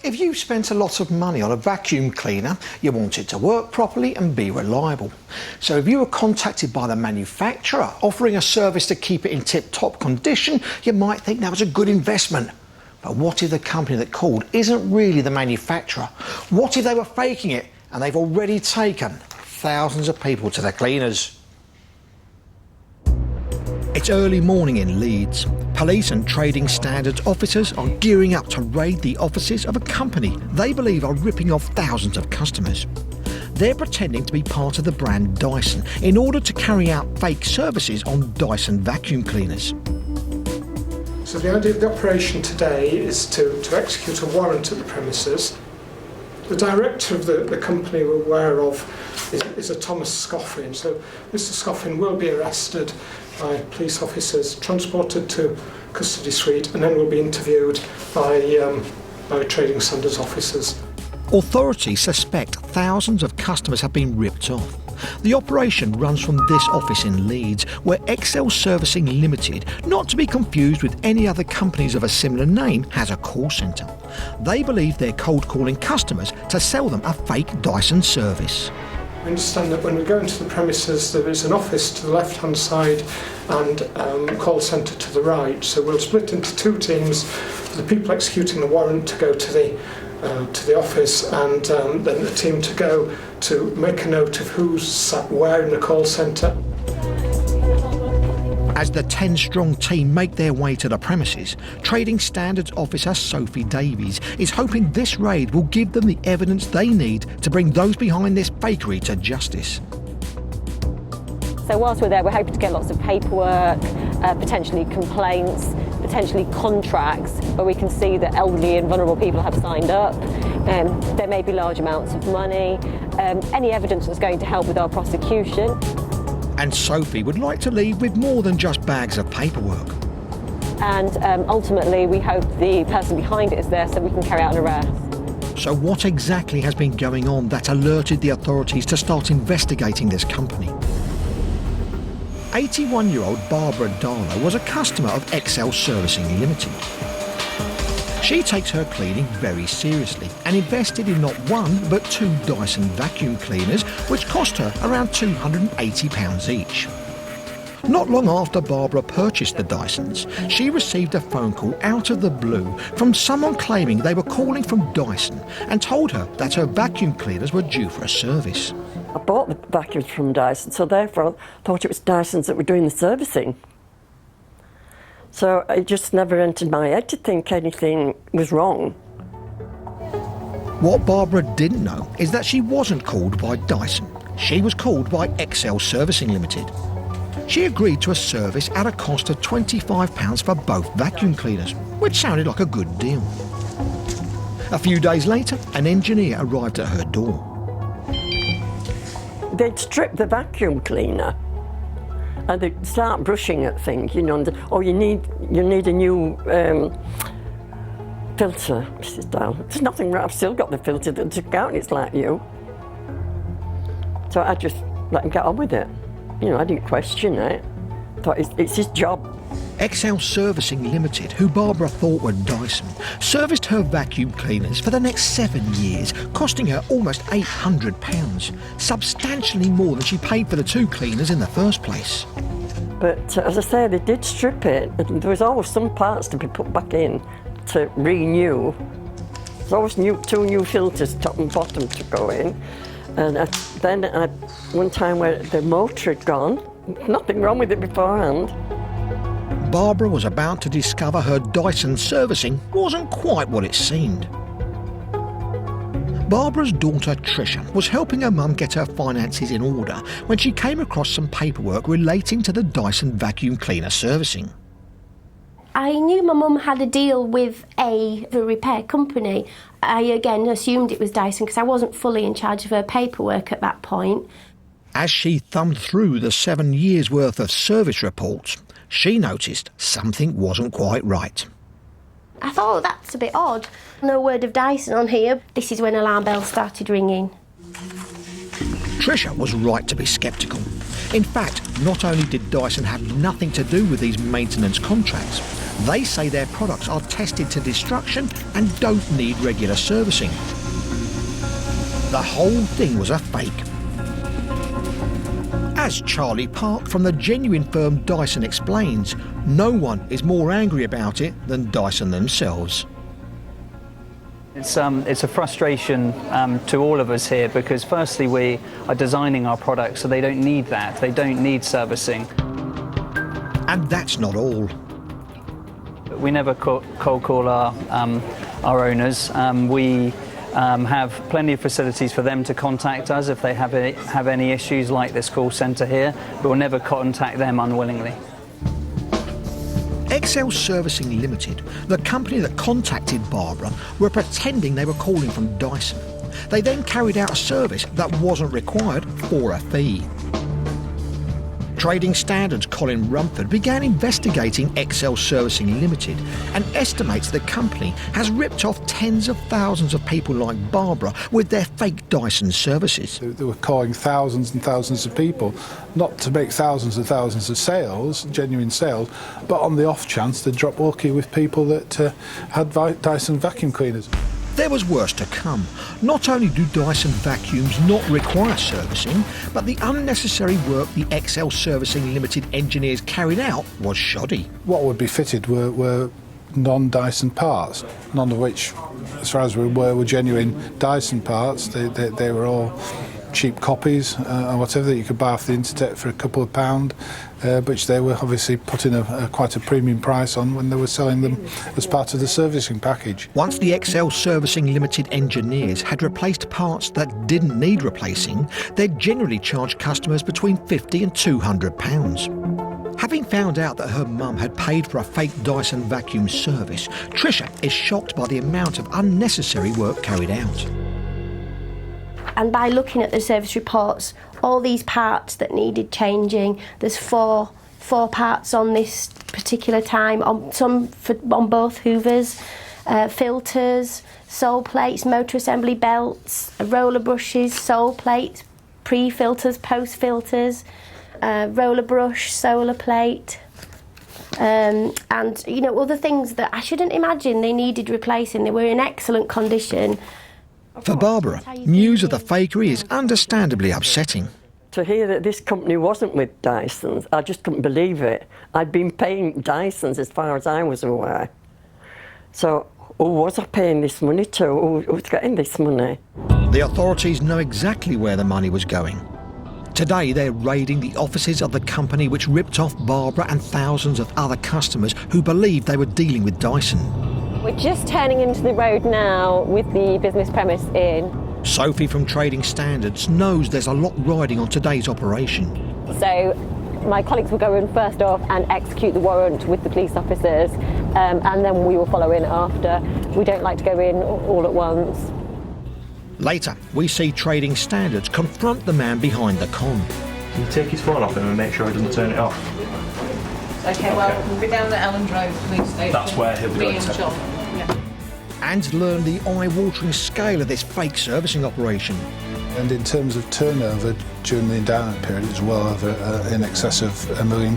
If you spent a lot of money on a vacuum cleaner, you want it to work properly and be reliable. So if you were contacted by the manufacturer offering a service to keep it in tip-top condition, you might think that was a good investment. But what if the company that called isn't really the manufacturer? What if they were faking it and they've already taken thousands of people to their cleaners? It's early morning in Leeds. Police and trading standards officers are gearing up to raid the offices of a company they believe are ripping off thousands of customers. They're pretending to be part of the brand Dyson in order to carry out fake services on Dyson vacuum cleaners. So the idea of the operation today is to execute a warrant at the premises. The director of the company we're aware of is a Thomas Scoffin. So Mr Scoffin will be arrested by police officers, transported to custody suite, and then will be interviewed by trading standards officers. Authorities suspect thousands of customers have been ripped off. The operation runs from this office in Leeds, where Excel Servicing Limited, not to be confused with any other companies of a similar name, has a call centre. They believe they're cold calling customers to sell them a fake Dyson service. We understand that when we go into the premises, there is an office to the left-hand side and a call centre to the right. So we'll split into two teams, the people executing the warrant to go to the office, and then a team to go to make a note of who's sat where in the call centre. As the 10-strong team make their way to the premises, Trading Standards Officer Sophie Davies is hoping this raid will give them the evidence they need to bring those behind this fakery to justice. So whilst we're there, we're hoping to get lots of paperwork, potentially complaints, potentially contracts where we can see that elderly and vulnerable people have signed up. There may be large amounts of money, any evidence that's going to help with our prosecution. And Sophie would like to leave with more than just bags of paperwork. And ultimately, we hope the person behind it is there so we can carry out an arrest. So what exactly has been going on that alerted the authorities to start investigating this company? 81-year-old Barbara Darlow was a customer of Excel Servicing Limited. She takes her cleaning very seriously and invested in not one but two Dyson vacuum cleaners, which cost her around £280 each. Not long after Barbara purchased the Dysons, she received a phone call out of the blue from someone claiming they were calling from Dyson and told her that her vacuum cleaners were due for a service. I bought the vacuums from Dyson, so therefore I thought it was Dysons that were doing the servicing. So it just never entered my head to think anything was wrong. What Barbara didn't know is that she wasn't called by Dyson. She was called by Excel Servicing Limited. She agreed to a service at a cost of £25 for both vacuum cleaners, which sounded like a good deal. A few days later, an engineer arrived at her door. They'd strip the vacuum cleaner and they'd start brushing at things, you know, and, oh, you need a new filter, Mrs. Dow. There's nothing wrong, I've still got the filter that took out and it's like you. So I just let him get on with it. You know, I didn't question it. I thought it's his job. Excel Servicing Limited, who Barbara thought were Dyson, serviced her vacuum cleaners for the next 7 years, costing her almost £800, substantially more than she paid for the two cleaners in the first place. But as I say, they did strip it, and there was always some parts to be put back in to renew. There's always two new filters, top and bottom, to go in. And then one time where the motor had gone, nothing wrong with it beforehand. Barbara was about to discover her Dyson servicing wasn't quite what it seemed. Barbara's daughter Tricia was helping her mum get her finances in order when she came across some paperwork relating to the Dyson vacuum cleaner servicing. I knew my mum had a deal with a repair company. I again assumed it was Dyson because I wasn't fully in charge of her paperwork at that point. As she thumbed through the 7 years' worth of service reports, she noticed something wasn't quite right. I thought, oh, that's a bit odd. No word of Dyson on here. This is when alarm bells started ringing. Tricia was right to be sceptical. In fact, not only did Dyson have nothing to do with these maintenance contracts, They say their products are tested to destruction and don't need regular servicing. The whole thing was a fake. As Charlie Park from the genuine firm Dyson explains, no one is more angry about it than Dyson themselves. It's a frustration to all of us here because firstly we are designing our products so they don't need that, they don't need servicing. And that's not all. We never cold call our owners. We have plenty of facilities for them to contact us if they have any issues like this call centre here, but we'll never contact them unwillingly. XL Servicing Limited, the company that contacted Barbara, were pretending they were calling from Dyson. They then carried out a service that wasn't required for a fee. Trading Standards' Colin Rumford began investigating XL Servicing Limited and estimates the company has ripped off tens of thousands of people like Barbara with their fake Dyson services. They were calling thousands and thousands of people, not to make thousands and thousands of sales, genuine sales, but on the off chance they'd drop walkie with people that had Dyson vacuum cleaners. There was worse to come. Not only do Dyson vacuums not require servicing, but the unnecessary work the XL Servicing Limited engineers carried out was shoddy. What would be fitted were non-Dyson parts, none of which, as far as we were genuine Dyson parts. They were all cheap copies or whatever that you could buy off the internet for a couple of pounds, which they were obviously putting quite a premium price on when they were selling them as part of the servicing package. Once the XL Servicing Limited engineers had replaced parts that didn't need replacing, they'd generally charge customers between £50 and £200. Having found out that her mum had paid for a fake Dyson vacuum service, Tricia is shocked by the amount of unnecessary work carried out. And by looking at the service reports, all these parts that needed changing, there's four parts on this particular time, on both hoovers, filters, sole plates, motor assembly belts, roller brushes, sole plates, pre-filters, post-filters, roller brush, solar plate, and other things that I shouldn't imagine they needed replacing. They were in excellent condition. For Barbara, news of the fakery is understandably upsetting. To hear that this company wasn't with Dyson's, I just couldn't believe it. I'd been paying Dyson's as far as I was aware. So who was I paying this money to? Who was getting this money? The authorities know exactly where the money was going. Today they're raiding the offices of the company which ripped off Barbara and thousands of other customers who believed they were dealing with Dyson. We're just turning into the road now with the business premise in. Sophie from Trading Standards knows there's a lot riding on today's operation. So my colleagues will go in first off and execute the warrant with the police officers, and then we will follow in after. We don't like to go in all at once. Later, we see Trading Standards confront the man behind the con. Can you take his phone off him and make sure he doesn't turn it off? Okay, well, we'll be down at Ellen Drive Police Station. That's where he'll be going to. John. Yeah. And learn the eye-watering scale of this fake servicing operation. And in terms of turnover during the endowment period, it was well over in excess of £1 million.